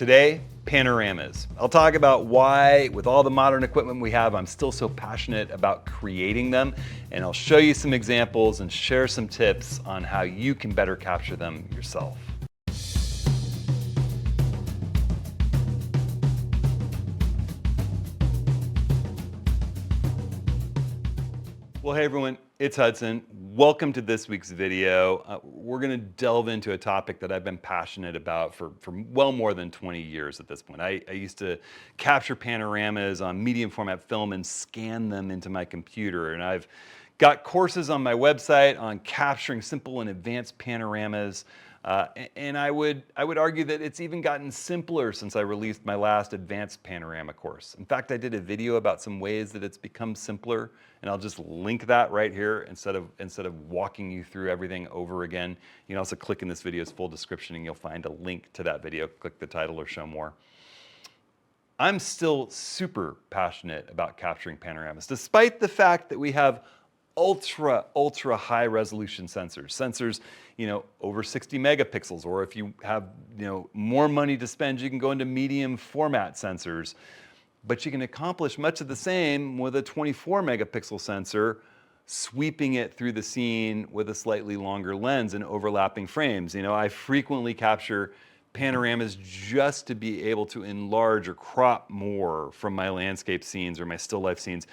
Today, panoramas. I'll talk about why, with all the modern equipment we have, I'm still so passionate about creating them, and I'll show you some examples and share some tips on how you can better capture them yourself. Well, hey everyone, it's Hudson. Welcome to this week's video. We're gonna delve into a topic that I've been passionate about for well more than 20 years at this point. I used to capture panoramas on medium format film and scan them into my computer. And I've got courses on my website on capturing simple and advanced panoramas. And I would argue that it's even gotten simpler since I released my last advanced panorama course. In fact, I did a video about some ways that it's become simpler, and I'll just link that right here instead of walking you through everything over again. You can also click in this video's full description and you'll find a link to that video. Click the title or show more. I'm still super passionate about capturing panoramas, despite the fact that we have ultra high resolution sensors, over 60 megapixels, or if you have, more money to spend, you can go into medium format sensors. But you can accomplish much of the same with a 24 megapixel sensor, sweeping it through the scene with a slightly longer lens and overlapping frames. I frequently capture panoramas just to be able to enlarge or crop more from my landscape scenes or my still life scenes.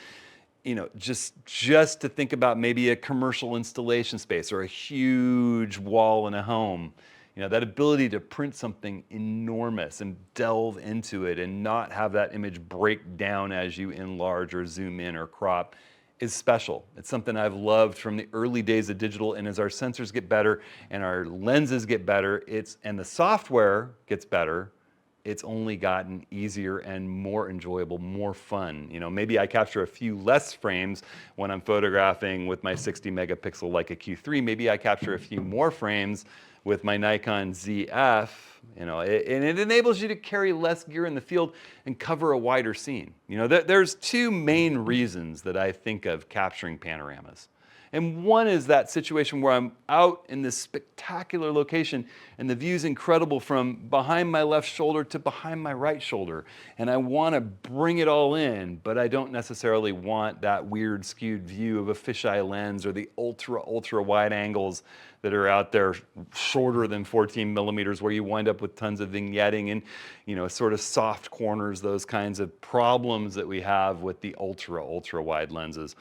Just to think about maybe a commercial installation space or a huge wall in a home. That ability to print something enormous and delve into it and not have that image break down as you enlarge or zoom in or crop is special. It's something I've loved from the early days of digital, and as our sensors get better and our lenses get better, and the software gets better, it's only gotten easier and more enjoyable, more fun. Maybe I capture a few less frames when I'm photographing with my 60 megapixel Leica Q3. Maybe I capture a few more frames with my Nikon ZF, and it enables you to carry less gear in the field and cover a wider scene. There's two main reasons that I think of capturing panoramas. And one is that situation where I'm out in this spectacular location and the view's incredible from behind my left shoulder to behind my right shoulder. And I want to bring it all in, but I don't necessarily want that weird skewed view of a fisheye lens or the ultra wide angles that are out there shorter than 14 millimeters where you wind up with tons of vignetting and, sort of soft corners, those kinds of problems that we have with the ultra wide lenses.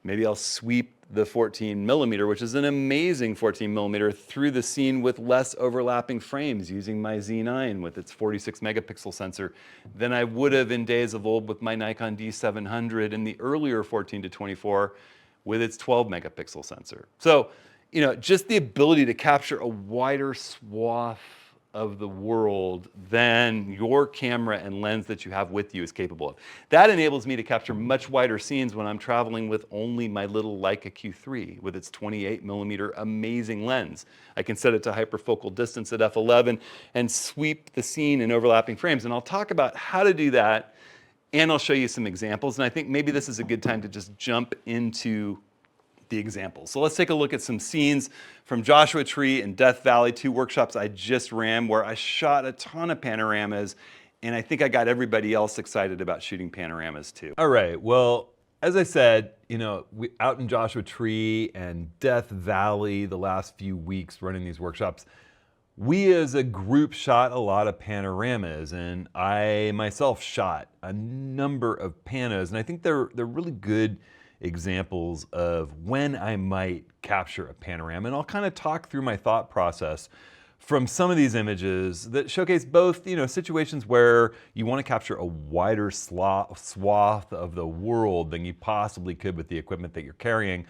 Maybe I'll sweep the 14 millimeter, which is an amazing 14 millimeter, through the scene with less overlapping frames using my Z9 with its 46 megapixel sensor than I would have in days of old with my Nikon D700 and the earlier 14 to 24 with its 12 megapixel sensor. So, just the ability to capture a wider swath of the world than your camera and lens that you have with you is capable of. That enables me to capture much wider scenes when I'm traveling with only my little Leica Q3 with its 28 millimeter amazing lens. I can set it to hyperfocal distance at f11 and sweep the scene in overlapping frames. And I'll talk about how to do that, and I'll show you some examples. And I think maybe this is a good time to just jump into the examples. So let's take a look at some scenes from Joshua Tree and Death Valley, two workshops I just ran where I shot a ton of panoramas, and I think I got everybody else excited about shooting panoramas too. All right, well, as I said, out in Joshua Tree and Death Valley the last few weeks running these workshops, we as a group shot a lot of panoramas, and I myself shot a number of panos, and I think they're really good examples of when I might capture a panorama. And I'll kind of talk through my thought process from some of these images that showcase both, situations where you want to capture a wider swath of the world than you possibly could with the equipment that you're carrying,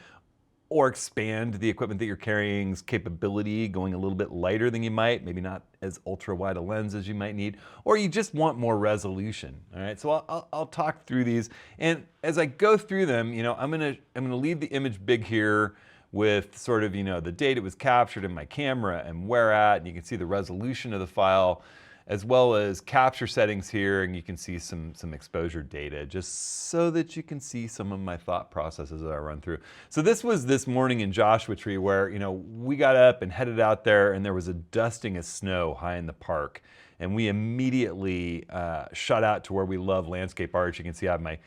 or expand the equipment that you're carrying's capability, going a little bit lighter than you might, maybe not as ultra wide a lens as you might need, or you just want more resolution. All right, so I'll talk through these, and as I go through them, I'm gonna leave the image big here with sort of the date it was captured in my camera and where at, and you can see the resolution of the file, as well as capture settings here, and you can see some exposure data, just so that you can see some of my thought processes that I run through. So this was this morning in Joshua Tree where, we got up and headed out there, and there was a dusting of snow high in the park. and we immediately shut out to where we love landscape art. You can see I have my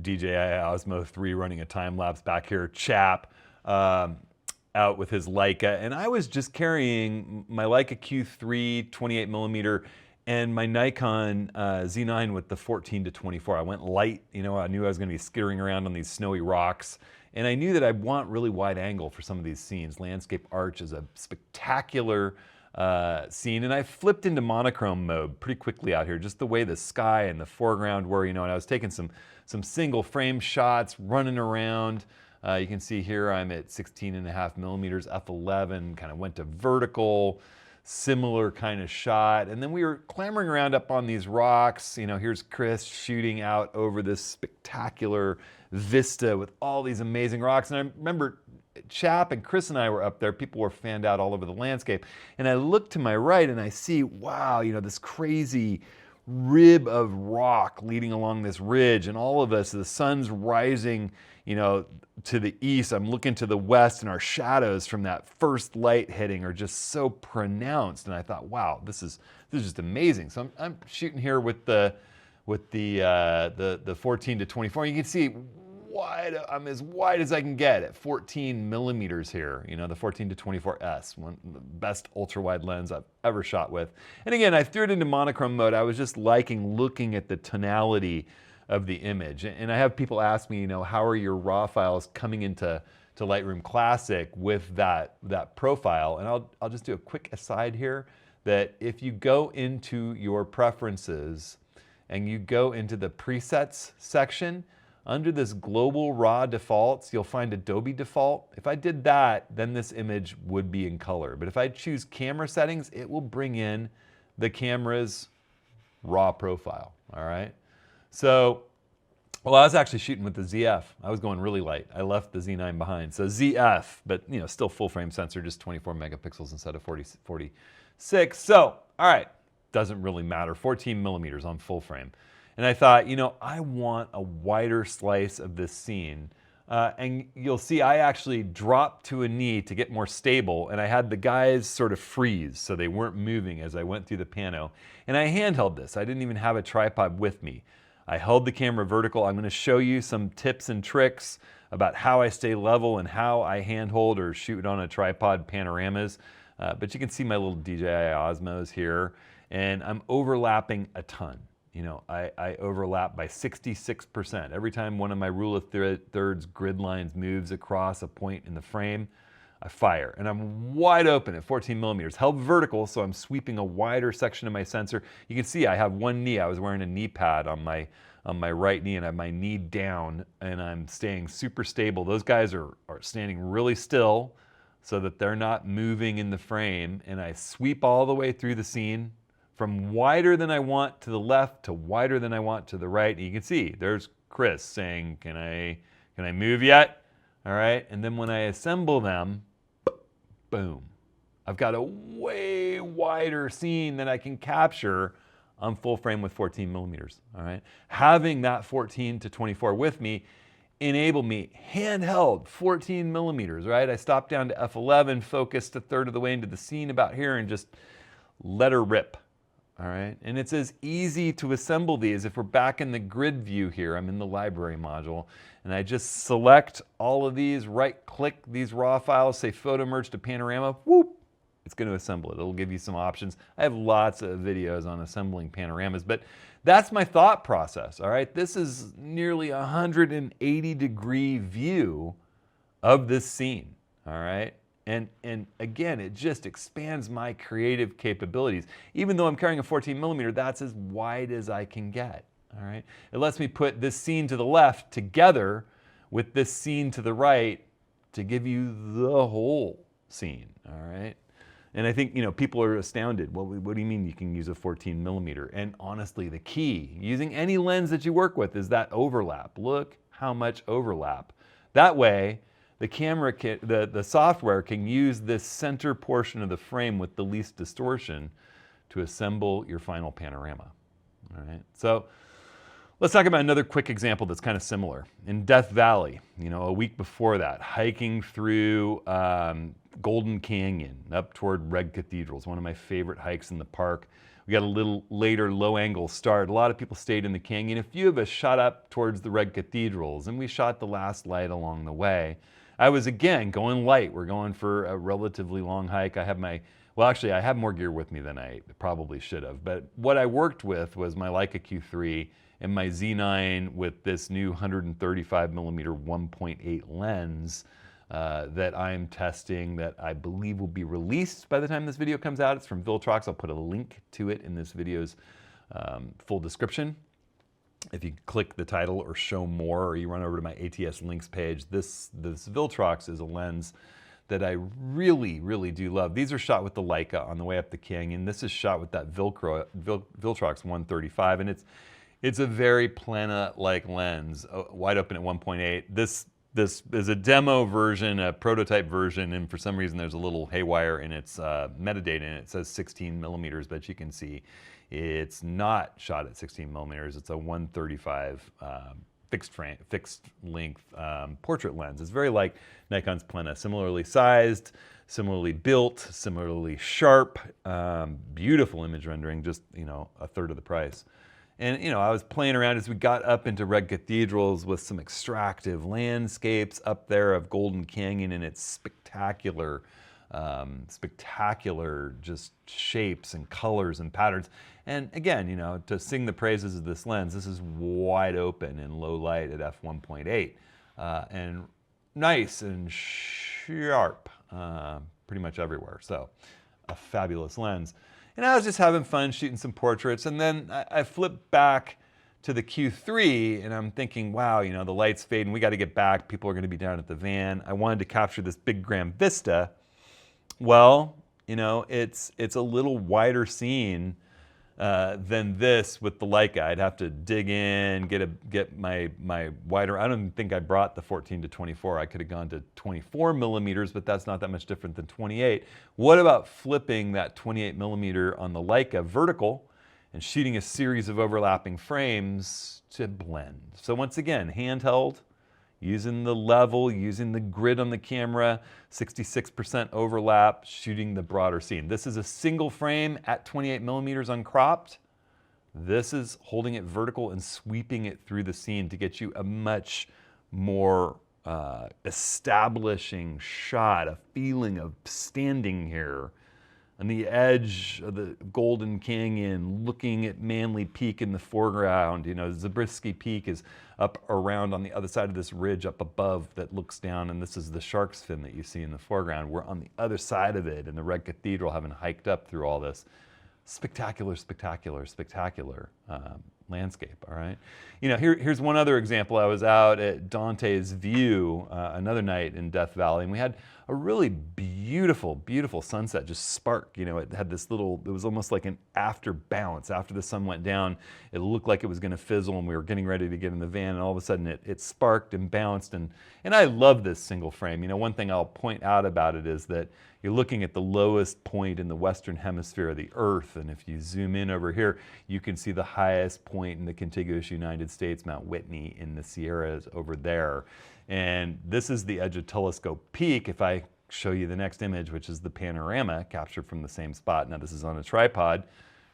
DJI Osmo 3 running a time lapse back here, Chap, out with his Leica, and I was just carrying my Leica Q3 28 millimeter and my Nikon Z9 with the 14 to 24. I went light, you know, I knew I was gonna be skittering around on these snowy rocks, and I knew that I want really wide angle for some of these scenes. Landscape Arch is a spectacular scene, and I flipped into monochrome mode pretty quickly out here, just the way the sky and the foreground were, you know, and I was taking some single frame shots, running around. You can see here I'm at 16.5 millimeters, f11, kind of went to vertical, similar kind of shot. And then we were clambering around up on these rocks. You know, here's Chris shooting out over this spectacular vista with all these amazing rocks. And I remember Chap and Chris and I were up there. People were fanned out all over the landscape. And I look to my right and I see, wow, you know, this crazy rib of rock leading along this ridge, and all of us, the sun's rising, you know, to the east. I'm looking to the west, and our shadows from that first light hitting are just so pronounced. And I thought, wow, this is just amazing. So I'm shooting here with the 14 to 24. You can see wide, I'm as wide as I can get at 14 millimeters here. You know, the 14 to 24S, one of the best ultra wide lens I've ever shot with. And again, I threw it into monochrome mode. I was just liking looking at the tonality of the image. And I have people ask me, you know, how are your raw files coming into Lightroom Classic with that profile? And I'll just do a quick aside here, that if you go into your preferences and you go into the presets section, under this global raw defaults, you'll find Adobe default. If I did that, then this image would be in color. But if I choose camera settings, it will bring in the camera's raw profile, all right? So, well, I was actually shooting with the ZF. I was going really light. I left the Z9 behind. So ZF, but you know, still full frame sensor, just 24 megapixels instead of 46. So, all right, doesn't really matter. 14 millimeters on full frame. And I thought, you know, I want a wider slice of this scene. And you'll see I actually dropped to a knee to get more stable, and I had the guys sort of freeze so they weren't moving as I went through the pano. And I handheld this. I didn't even have a tripod with me. I held the camera vertical. I'm going to show you some tips and tricks about how I stay level and how I handhold or shoot on a tripod panoramas. But you can see my little DJI Osmos here, and I'm overlapping a ton. You know, I overlap by 66%. Every time one of my rule of thirds grid lines moves across a point in the frame, I fire. And I'm wide open at 14 millimeters, held vertical, so I'm sweeping a wider section of my sensor. You can see I have one knee. I was wearing a knee pad on my right knee, and I have my knee down, and I'm staying super stable. Those guys are standing really still so that they're not moving in the frame, and I sweep all the way through the scene, from wider than I want to the left to wider than I want to the right. And you can see there's Chris saying, can I move yet? All right, and then when I assemble them, boom. I've got a way wider scene that I can capture on full frame with 14 millimeters, all right? Having that 14 to 24 with me enabled me, handheld, 14 millimeters, right? I stopped down to f11, focused a third of the way into the scene about here, and just let her rip. All right, and it's as easy to assemble these. If we're back in the grid view here, I'm in the library module, and I just select all of these, right-click these raw files, say photo merge to panorama, whoop, it's going to assemble it. It'll give you some options. I have lots of videos on assembling panoramas, but that's my thought process, all right? This is nearly a 180-degree view of this scene, all right? And again, it just expands my creative capabilities. Even though I'm carrying a 14 millimeter, that's as wide as I can get, all right? It lets me put this scene to the left together with this scene to the right to give you the whole scene, all right? And I think, you know, people are astounded. Well, what do you mean you can use a 14 millimeter? And honestly, the key, using any lens that you work with, is that overlap. Look how much overlap. That way, the camera can, the software can use this center portion of the frame with the least distortion to assemble your final panorama. All right, so let's talk about another quick example that's kind of similar. In Death Valley, you know, a week before that, hiking through Golden Canyon up toward Red Cathedral. It's one of my favorite hikes in the park. We got a little later low angle start. A lot of people stayed in the canyon. A few of us shot up towards the red cathedrals, and we shot the last light along the way. I was, again, going light. We're going for a relatively long hike. I have my, well, actually, I have more gear with me than I probably should have. But what I worked with was my Leica Q3 and my Z9 with this new 135 millimeter 1.8 lens that I'm testing, that I believe will be released by the time this video comes out. It's from Viltrox. I'll put a link to it in this video's full description. If you click the title or show more, or you run over to my ATS links page, this Viltrox is a lens that I really, really do love. These are shot with the Leica on the way up the canyon. This is shot with that Viltrox 135, and it's a very Plana-like lens, wide open at 1.8. This is a demo version, a prototype version, and for some reason there's a little haywire in its metadata, and it says 16 millimeters, but you can see it's not shot at 16 millimeters. It's a 135 fixed length portrait lens. It's very like Nikon's Plana, similarly sized, similarly built, similarly sharp, beautiful image rendering, just, you know, a third of the price. And, you know, I was playing around as we got up into red cathedrals with some extractive landscapes up there of Golden Canyon and its spectacular just shapes and colors and patterns. And again, you know, to sing the praises of this lens, this is wide open in low light at f1.8 and nice and sharp pretty much everywhere. So a fabulous lens. And I was just having fun shooting some portraits, and then I flipped back to the Q3, and I'm thinking, wow, you know, the light's fading, we got to get back, people are going to be down at the van. I wanted to capture this big grand vista. Well, you know, it's a little wider scene than this with the Leica. I'd have to dig in, get my wider. I don't even think I brought the 14 to 24. I could have gone to 24 millimeters, but that's not that much different than 28. What about flipping that 28 millimeter on the Leica vertical and shooting a series of overlapping frames to blend? So once again, handheld, using the level, using the grid on the camera, 66% overlap, shooting the broader scene. This is a single frame at 28 millimeters uncropped. This is holding it vertical and sweeping it through the scene to get you a much more establishing shot, a feeling of standing here on the edge of the Golden Canyon, looking at Manly Peak in the foreground. You know, Zabriskie Peak is up around on the other side of this ridge up above that looks down, and this is the shark's fin that you see in the foreground. We're on the other side of it in the Red Cathedral, having hiked up through all this. Spectacular, spectacular, spectacular landscape, all right? You know, here's one other example. I was out at Dante's View another night in Death Valley, and we had a really beautiful, beautiful sunset just spark. You know, it had this little, it was almost like an after bounce. After the sun went down, it looked like it was gonna fizzle, and we were getting ready to get in the van, and all of a sudden it sparked and bounced, and I love this single frame. You know, one thing I'll point out about it is that you're looking at the lowest point in the western hemisphere of the Earth, and if you zoom in over here, you can see the highest point in the contiguous United States, Mount Whitney in the Sierras over there. And this is the edge of Telescope Peak. If I show you the next image, which is the panorama captured from the same spot. Now this is on a tripod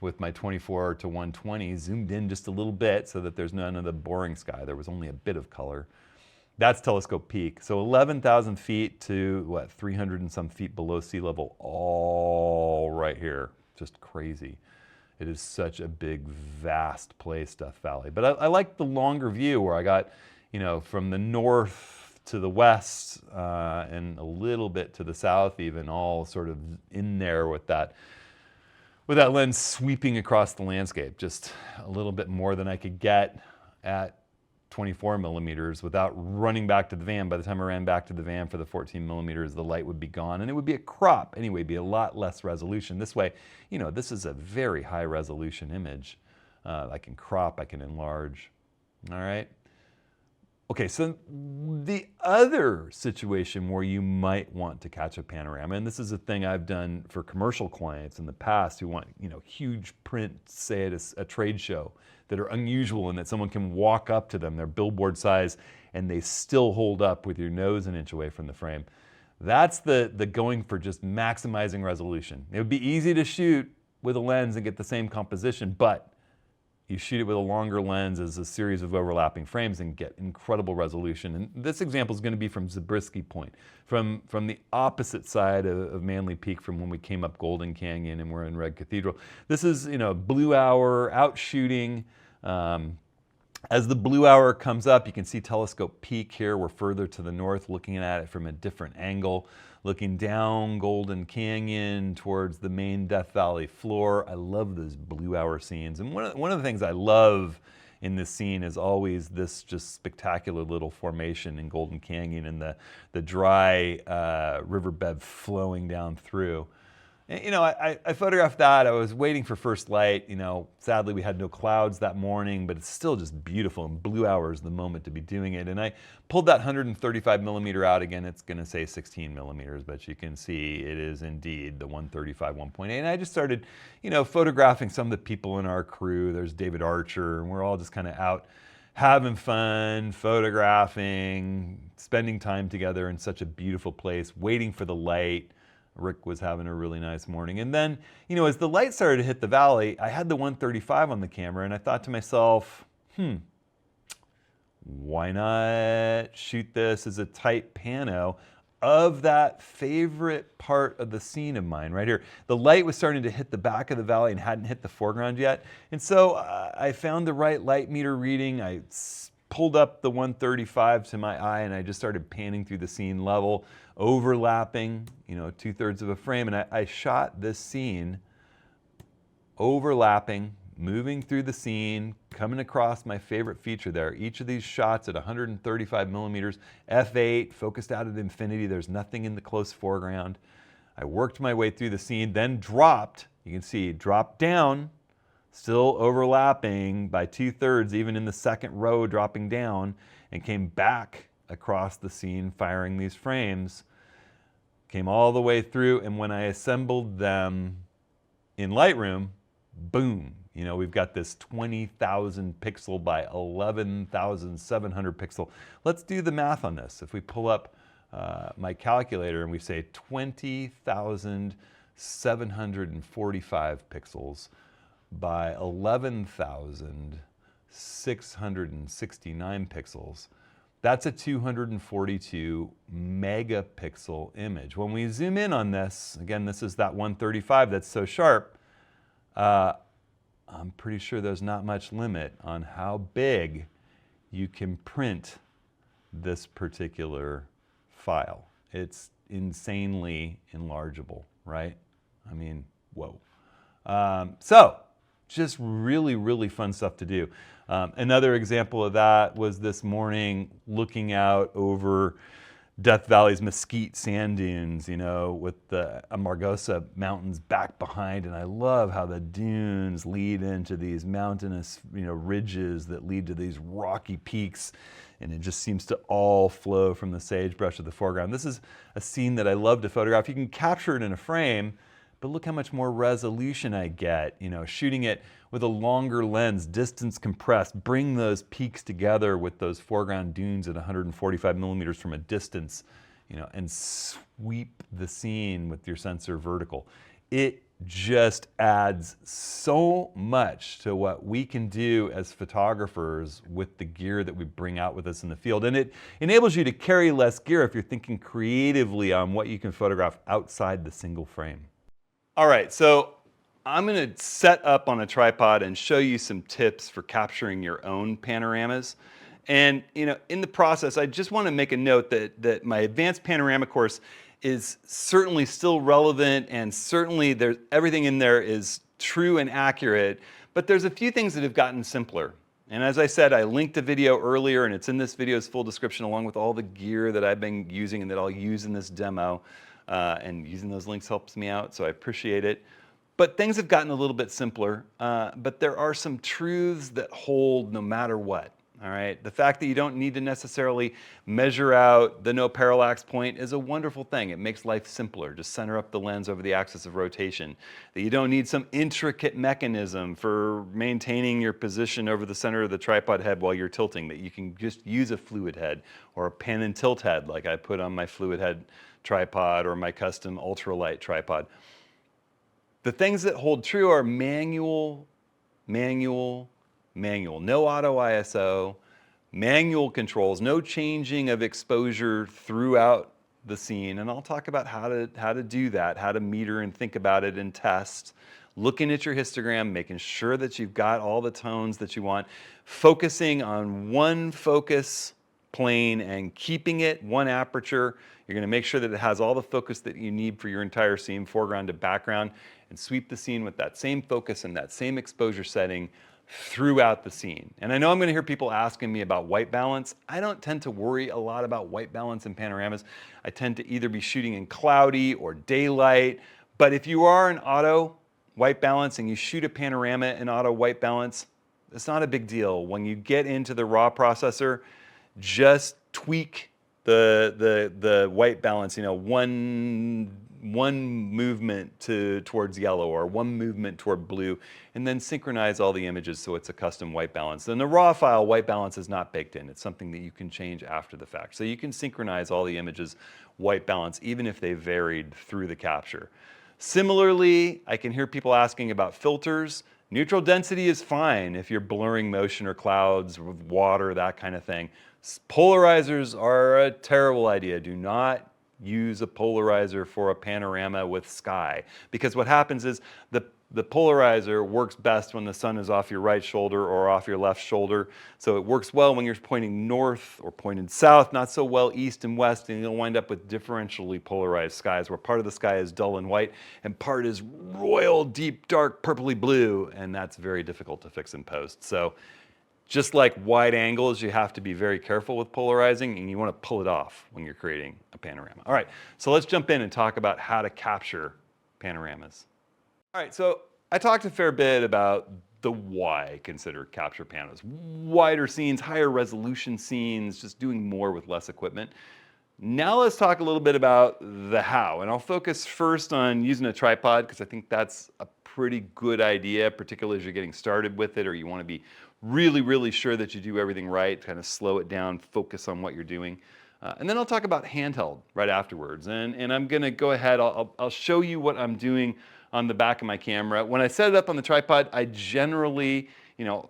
with my 24 to 120 zoomed in just a little bit so that there's none of the boring sky. There was only a bit of color. That's Telescope Peak. So 11,000 feet to what, 300 and some feet below sea level, all right here. Just crazy. It is such a big, vast place, Death Valley. But I like the longer view where I got, you know, from the north to the west and a little bit to the south even, all sort of in there with that lens sweeping across the landscape. Just a little bit more than I could get at 24 millimeters without running back to the van. By the time I ran back to the van for the 14 millimeters, the light would be gone, and it would be a crop anyway, be a lot less resolution. This way, you know, this is a very high resolution image. I can crop, I can enlarge, all right? Okay, so the other situation where you might want to catch a panorama, and this is a thing I've done for commercial clients in the past who want, you know, huge print, say at a trade show, that are unusual and that someone can walk up to them, they're billboard size, and they still hold up with your nose an inch away from the frame. That's the going for just maximizing resolution. It would be easy to shoot with a lens and get the same composition, but you shoot it with a longer lens as a series of overlapping frames and get incredible resolution. And this example is going to be from Zabriskie Point, from the opposite side of Manly Peak from when we came up Golden Canyon and we're in Red Cathedral. This is, blue hour, out shooting. As the blue hour comes up, you can see Telescope Peak here. We're further to the north, looking at it from a different angle, looking down Golden Canyon towards the main Death Valley floor. I love those blue hour scenes. And one of the things I love in this scene is always this just spectacular little formation in Golden Canyon and the dry riverbed flowing down through. And, I photographed that. I was waiting for first light. Sadly we had no clouds that morning, but it's still just beautiful, and blue hour is the moment to be doing it. And I pulled that 135 millimeter out. Again, it's going to say 16 millimeters, but you can see it is indeed the 135 1.8. And I just started, photographing some of the people in our crew. There's David Archer, and we're all just kind of out having fun, photographing, spending time together in such a beautiful place, waiting for the light. Rick was having a really nice morning. And then, as the light started to hit the valley, I had the 135 on the camera, and I thought to myself, why not shoot this as a tight pano of that favorite part of the scene of mine right here. The light was starting to hit the back of the valley and hadn't hit the foreground yet. And so I found the right light meter reading. I pulled up the 135 to my eye, and I just started panning through the scene level, overlapping, 2/3 of a frame. And I shot this scene overlapping, moving through the scene, coming across my favorite feature there. Each of these shots at 135 millimeters, f8, focused out at infinity. There's nothing in the close foreground. I worked my way through the scene, then dropped. You can see, dropped down, still overlapping by 2/3, even in the second row, dropping down, and came back across the scene, firing these frames. Came all the way through, and when I assembled them in Lightroom, boom, we've got this 20,000 pixel by 11,700 pixel. Let's do the math on this. If we pull up my calculator and we say 20,745 pixels by 11,669 pixels, that's a 242 megapixel image. When we zoom in on this, again, this is that 135 that's so sharp, I'm pretty sure there's not much limit on how big you can print this particular file. It's insanely enlargeable, right? I mean, whoa. So, just really, really fun stuff to do. Another example of that was this morning looking out over Death Valley's Mesquite sand dunes, with the Amargosa Mountains back behind. And I love how the dunes lead into these mountainous, ridges that lead to these rocky peaks. And it just seems to all flow from the sagebrush of the foreground. This is a scene that I love to photograph. You can capture it in a frame, but look how much more resolution I get, shooting it with a longer lens, distance compressed, bring those peaks together with those foreground dunes at 145 millimeters from a distance, and sweep the scene with your sensor vertical. It just adds so much to what we can do as photographers with the gear that we bring out with us in the field. And it enables you to carry less gear if you're thinking creatively on what you can photograph outside the single frame. All right, so I'm going to set up on a tripod and show you some tips for capturing your own panoramas. And in the process, I just want to make a note that my advanced panorama course is certainly still relevant, and certainly everything in there is true and accurate, but there's a few things that have gotten simpler. And as I said, I linked a video earlier, and it's in this video's full description along with all the gear that I've been using and that I'll use in this demo. And using those links helps me out, so I appreciate it. But things have gotten a little bit simpler, but there are some truths that hold no matter what, all right? The fact that you don't need to necessarily measure out the no parallax point is a wonderful thing. It makes life simpler. Just center up the lens over the axis of rotation. That you don't need some intricate mechanism for maintaining your position over the center of the tripod head while you're tilting, that you can just use a fluid head or a pan and tilt head like I put on my fluid head tripod or my custom ultralight tripod. The things that hold true are manual, manual, manual. No auto ISO, manual controls, no changing of exposure throughout the scene. And I'll talk about how to do that, how to meter and think about it and test. Looking at your histogram, making sure that you've got all the tones that you want, focusing on one focus plane and keeping it one aperture. You're going to make sure that it has all the focus that you need for your entire scene, foreground to background, and sweep the scene with that same focus and that same exposure setting throughout the scene. And I know I'm going to hear people asking me about white balance. I don't tend to worry a lot about white balance in panoramas. I tend to either be shooting in cloudy or daylight. But if you are in auto white balance and you shoot a panorama in auto white balance, it's not a big deal. When you get into the raw processor, just tweak the white balance, you know, one movement towards yellow or one movement toward blue, and then synchronize all the images so it's a custom white balance. In the raw file, white balance is not baked in. It's something that you can change after the fact. So you can synchronize all the images white balance even if they varied through the capture. Similarly, I can hear people asking about filters. Neutral density is fine if you're blurring motion or clouds with water, that kind of thing. Polarizers are a terrible idea. Do not use a polarizer for a panorama with sky, because what happens is the polarizer works best when the sun is off your right shoulder or off your left shoulder. So it works well when you're pointing north or pointed south, not so well east and west, and you'll wind up with differentially polarized skies where part of the sky is dull and white and part is royal, deep, dark, purpley blue, and that's very difficult to fix in post. So just like wide angles, you have to be very careful with polarizing, and you want to pull it off when you're creating a panorama. All right, so let's jump in and talk about how to capture panoramas. All right, so I talked a fair bit about the why I consider capture panos. Wider scenes, higher resolution scenes, just doing more with less equipment. Now let's talk a little bit about the how, and I'll focus first on using a tripod because I think that's a pretty good idea, particularly as you're getting started with it or you want to be really, really sure that you do everything right, kind of slow it down, focus on what you're doing. And then I'll talk about handheld right afterwards. And I'm going to go ahead, I'll show you what I'm doing on the back of my camera. When I set it up on the tripod, I generally,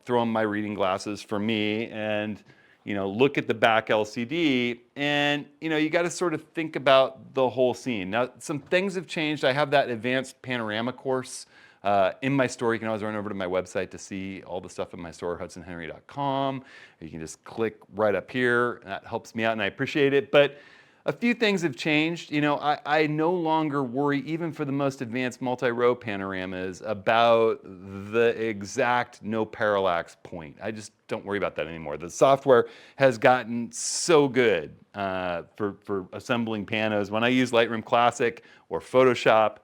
throw on my reading glasses for me and, look at the back LCD, and, you got to sort of think about the whole scene. Now, some things have changed. I have that advanced panorama course in my store. You can always run over to my website to see all the stuff in my store, hudsonhenry.com. You can just click right up here. That helps me out, and I appreciate it. But a few things have changed. I no longer worry, even for the most advanced multi-row panoramas, about the exact no parallax point. I just don't worry about that anymore. The software has gotten so good for assembling panos. When I use Lightroom Classic or Photoshop,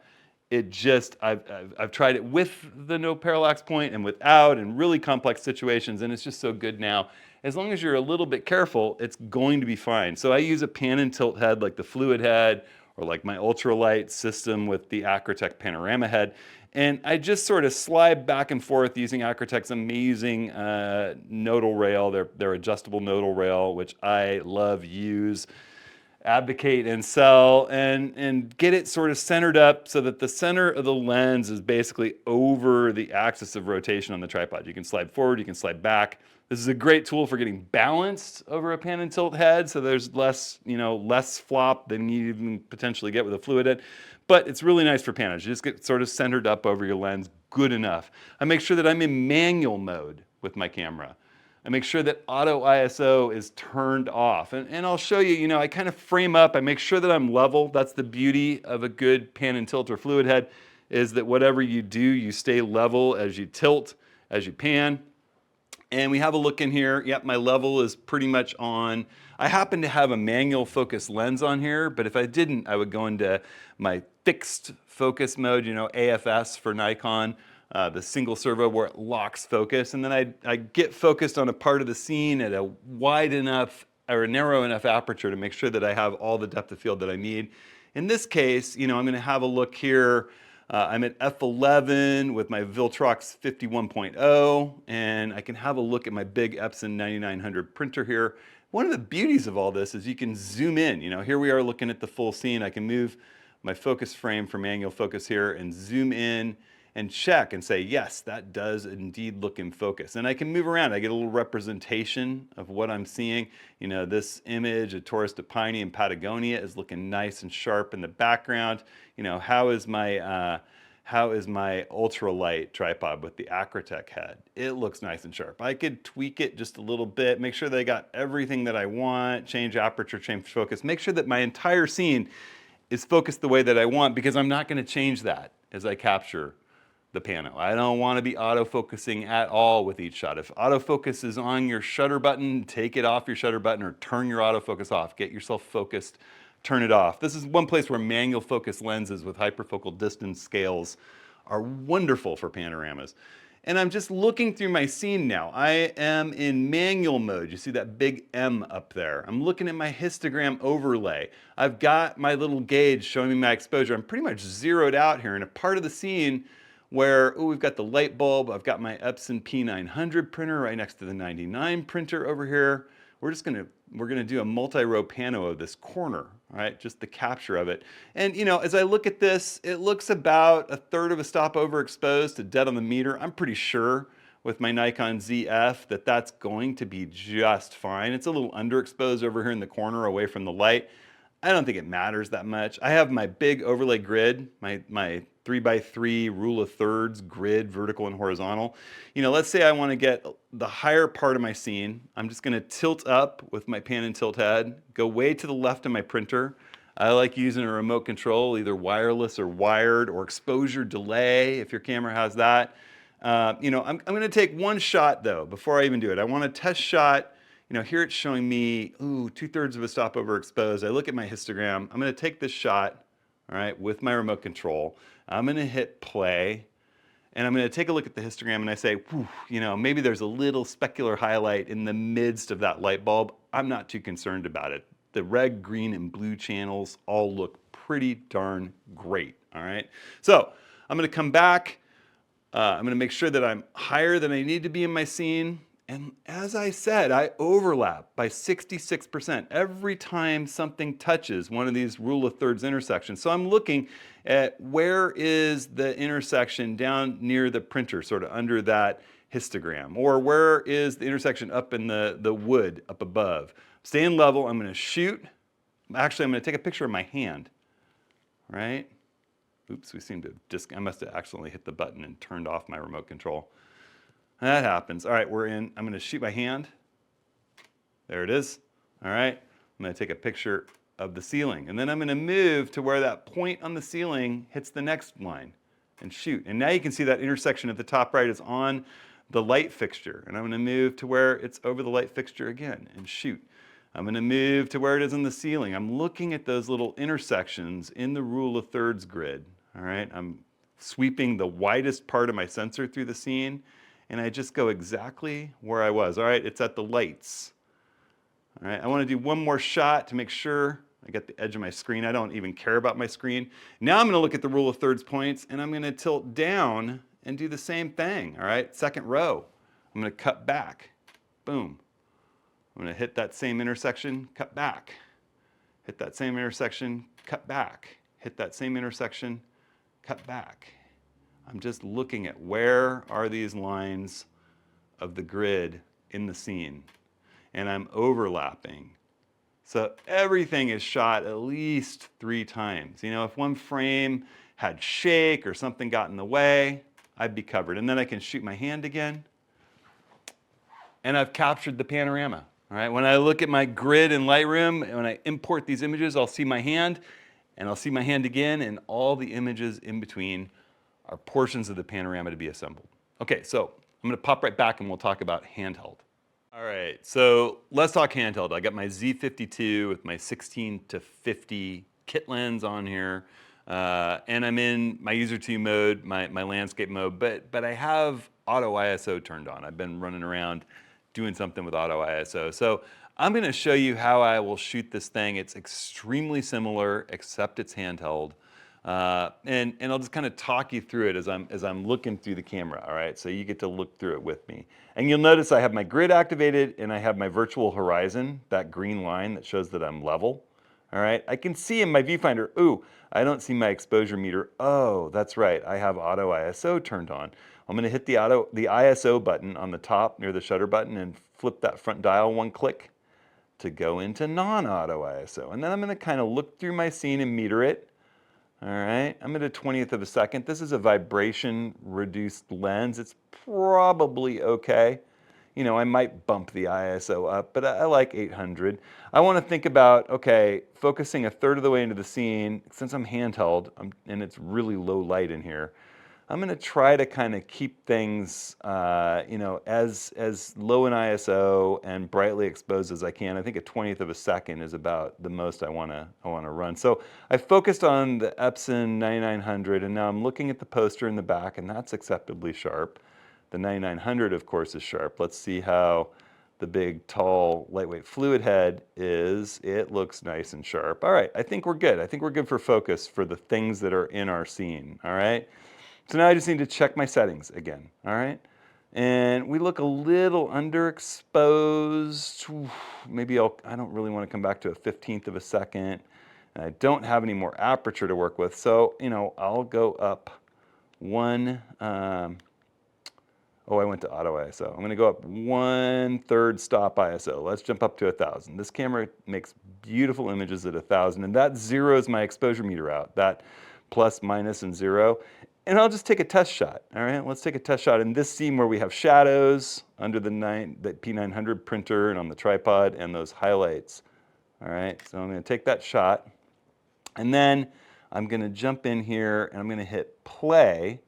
I've tried it with the no parallax point and without, in really complex situations, and it's just so good now. As long as you're a little bit careful, it's going to be fine. So I use a pan and tilt head like the Fluid head, or like my ultralight system with the Acrotech panorama head. And I just sort of slide back and forth using Acrotech's amazing nodal rail, their adjustable nodal rail, which I love, use, advocate, and sell, and get it sort of centered up so that the center of the lens is basically over the axis of rotation on the tripod. You can slide forward, you can slide back. This is a great tool for getting balanced over a pan and tilt head, so there's less, less flop than you even potentially get with a Fluid head. But it's really nice for panos. You just get sort of centered up over your lens, good enough. I make sure that I'm in manual mode with my camera. I make sure that auto ISO is turned off. And I'll show you, I kind of frame up. I make sure that I'm level. That's the beauty of a good pan and tilt or Fluid head, is that whatever you do, you stay level as you tilt, as you pan. And we have a look in here. Yep, my level is pretty much on. I happen to have a manual focus lens on here, but if I didn't, I would go into my fixed focus mode, AFS for Nikon, the single servo where it locks focus. And then I get focused on a part of the scene at a wide enough or a narrow enough aperture to make sure that I have all the depth of field that I need. In this case, I'm going to have a look here. I'm at f11 with my Viltrox 51.0, and I can have a look at my big Epson 9900 printer here. One of the beauties of all this is you can zoom in. Here we are looking at the full scene. I can move my focus frame for manual focus here and zoom in and check and say, yes, that does indeed look in focus. And I can move around. I get a little representation of what I'm seeing. You know, this image of Taurus de Piney in Patagonia is looking nice and sharp in the background. You know, how is my ultralight tripod with the Acrotech head? It looks nice and sharp. I could tweak it just a little bit, make sure that I got everything that I want, change aperture, change focus, make sure that my entire scene is focused the way that I want, because I'm not going to change that as I capture the pano. I don't want to be autofocusing at all with each shot. If autofocus is on your shutter button, take it off your shutter button or turn your autofocus off. Get yourself focused, turn it off. This is one place where manual focus lenses with hyperfocal distance scales are wonderful for panoramas. And I'm just looking through my scene now. I am in manual mode. You see that big M up there. I'm looking at my histogram overlay. I've got my little gauge showing me my exposure. I'm pretty much zeroed out here in a part of the scene where, oh, we've got the light bulb. I've got my Epson P900 printer right next to the 99 printer over here. We're gonna do a multi-row pano of this corner, right? Just the capture of it. And you know, as I look at this, it looks about a third of a stop overexposed to dead on the meter. I'm pretty sure with my Nikon ZF that that's going to be just fine. It's a little underexposed over here in the corner away from the light. I don't think it matters that much. I have my big overlay grid, my 3x3 rule of thirds grid, vertical and horizontal. You know, let's say I want to get the higher part of my scene. I'm just going to tilt up with my pan and tilt head, go way to the left of my printer. I like using a remote control, either wireless or wired, or exposure delay if your camera has that. You know, I'm going to take one shot though before I even do it. I want a test shot. You know, here it's showing me, ooh, 2/3 of a stop overexposed. I look at my histogram. I'm going to take this shot, all right, with my remote control. I'm going to hit play, and I'm going to take a look at the histogram, and I say, whew, you know, maybe there's a little specular highlight in the midst of that light bulb. I'm not too concerned about it. The red, green, and blue channels all look pretty darn great, all right? So I'm going to come back. I'm going to make sure that I'm higher than I need to be in my scene. And as I said, I overlap by 66% every time something touches one of these rule of thirds intersections. So I'm looking at where is the intersection down near the printer, sort of under that histogram, or where is the intersection up in the wood up above. Staying level, I'm going to shoot. Actually, I'm going to take a picture of my hand, right? Oops, we seem to I must have accidentally hit the button and turned off my remote control. That happens. All right, we're in. I'm going to shoot my hand. There it is. All right, I'm going to take a picture of the ceiling. And then I'm going to move to where that point on the ceiling hits the next line and shoot. And now you can see that intersection at the top right is on the light fixture. And I'm going to move to where it's over the light fixture again and shoot. I'm going to move to where it is on the ceiling. I'm looking at those little intersections in the rule of thirds grid. All right, I'm sweeping the widest part of my sensor through the scene, and I just go exactly where I was. All right, it's at the lights. All right, I want to do one more shot to make sure I get the edge of my screen. I don't even care about my screen. Now I'm going to look at the rule of thirds points, and I'm going to tilt down and do the same thing. All right, second row. I'm going to cut back. Boom. I'm going to hit that same intersection, cut back. Hit that same intersection, cut back. Hit that same intersection, cut back. I'm just looking at where are these lines of the grid in the scene, and I'm overlapping. So everything is shot at least 3 times. You know, if one frame had shake or something got in the way, I'd be covered. And then I can shoot my hand again, and I've captured the panorama. All right, when I look at my grid in Lightroom, and when I import these images, I'll see my hand, and I'll see my hand again, and all the images in between are portions of the panorama to be assembled. Okay, so I'm going to pop right back and we'll talk about handheld. All right, so let's talk handheld. I got my Z52 with my 16-50 kit lens on here, and I'm in my user 2 mode, my landscape mode, but I have auto ISO turned on. I've been running around doing something with auto ISO. So I'm going to show you how I will shoot this thing. It's extremely similar, except it's handheld. And I'll just kind of talk you through it as I'm looking through the camera, all right? So you get to look through it with me. And you'll notice I have my grid activated and I have my virtual horizon, that green line that shows that I'm level, All right, I can see in my viewfinder, ooh, I don't see my exposure meter. Oh, that's right, I have auto ISO turned on. I'm gonna hit the ISO button on the top near the shutter button and flip that front dial one click to go into non-auto ISO. And then I'm gonna kind of look through my scene and meter it. All right, I'm at a 20th of a second. This is a vibration reduced lens. It's probably okay. You know, I might bump the ISO up, but I like 800. I want to think about, okay, focusing a third of the way into the scene, since I'm handheld, and it's really low light in here, I'm going to try to kind of keep things, you know, as low in ISO and brightly exposed as I can. I think a 20th of a second is about the most I want to run. So I focused on the Epson 9900, and now I'm looking at the poster in the back, and that's acceptably sharp. The 9900, of course, is sharp. Let's see how the big, tall, lightweight fluid head is. It looks nice and sharp. All right, I think we're good. I think we're good for focus for the things that are in our scene, all right? So now I just need to check my settings again, all right? And we look a little underexposed. Maybe I don't really want to come back to a 15th of a second. And I don't have any more aperture to work with. So, you know, I'll go up one, oh, I went to auto ISO. I'm gonna go up 1/3 stop ISO. Let's jump up to 1,000. This camera makes beautiful images at 1,000, and that zeroes my exposure meter out, that plus, minus, and zero. And I'll just take a test shot, all right? Let's take a test shot in this scene where we have shadows under the P900 printer and on the tripod and those highlights, all right? So I'm gonna take that shot, and then I'm gonna jump in here and I'm gonna hit play.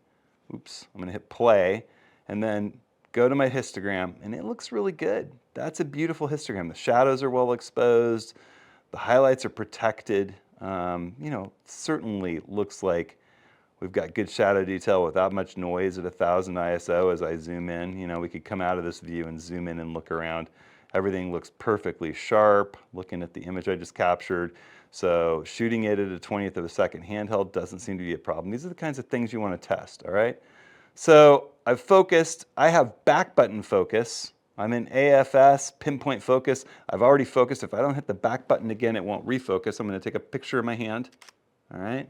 Oops, I'm gonna hit play, and then go to my histogram, and it looks really good. That's a beautiful histogram. The shadows are well exposed, the highlights are protected. You know, certainly looks like we've got good shadow detail without much noise at 1,000 ISO as I zoom in. You know, we could come out of this view and zoom in and look around. Everything looks perfectly sharp, looking at the image I just captured. So shooting it at a 20th of a second handheld doesn't seem to be a problem. These are the kinds of things you want to test, all right? So I've focused. I have back button focus. I'm in AFS, pinpoint focus. I've already focused. If I don't hit the back button again, it won't refocus. I'm going to take a picture of my hand, all right?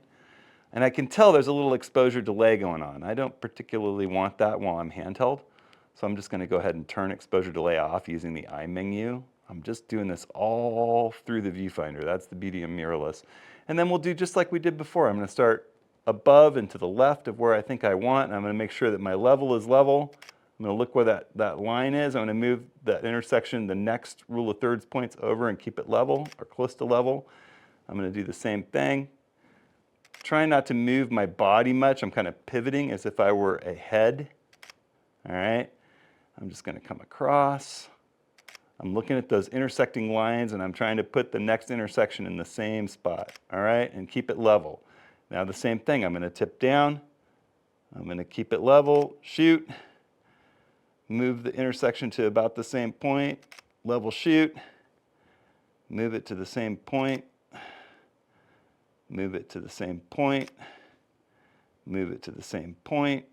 And I can tell there's a little exposure delay going on. I don't particularly want that while I'm handheld. So I'm just going to go ahead and turn exposure delay off using the I menu. I'm just doing this all through the viewfinder. That's the beauty of mirrorless. And then we'll do just like we did before. I'm going to start above and to the left of where I think I want. And I'm going to make sure that my level is level. I'm going to look where that line is. I'm going to move that intersection, the next rule of thirds points over and keep it level or close to level. I'm going to do the same thing. Trying not to move my body much. I'm kind of pivoting as if I were a head. All right. I'm just going to come across. I'm looking at those intersecting lines and I'm trying to put the next intersection in the same spot. All right. And keep it level. Now the same thing. I'm going to tip down. I'm going to keep it level. Shoot. Move the intersection to about the same point. Level shoot. Move it to the same point. Move it to the same point. Move it to the same point.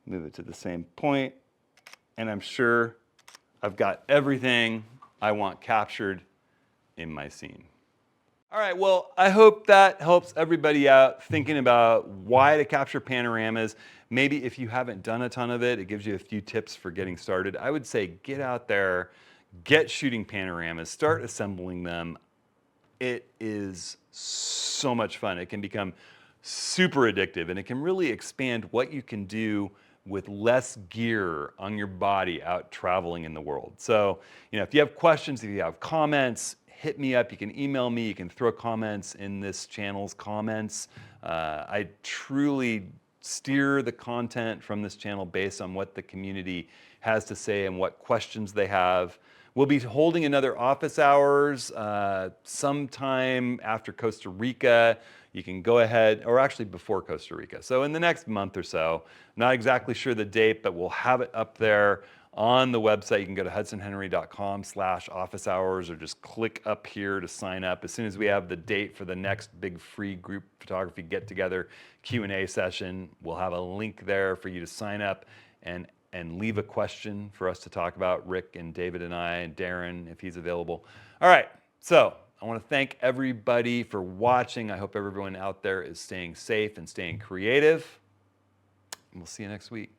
Move it to the same point. And I'm sure I've got everything I want captured in my scene. All right, well, I hope that helps everybody out thinking about why to capture panoramas. Maybe if you haven't done a ton of it, it gives you a few tips for getting started. I would say get out there, get shooting panoramas, start assembling them. It is so much fun. It can become super addictive, and it can really expand what you can do with less gear on your body out traveling in the world. So, you know, if you have questions, if you have comments, hit me up. You can email me. You can throw comments in this channel's comments. I truly steer the content from this channel based on what the community has to say and what questions they have. We'll be holding another office hours sometime after Costa Rica. You can go ahead, or actually before Costa Rica. So in the next month or so, not exactly sure the date, but we'll have it up there on the website. You can go to hudsonhenry.com/office hours or just click up here to sign up. As soon as we have the date for the next big free group photography get-together Q&A session, we'll have a link there for you to sign up and leave a question for us to talk about, Rick and David and I, and Darren, if he's available. All right, so I want to thank everybody for watching. I hope everyone out there is staying safe and staying creative. And we'll see you next week.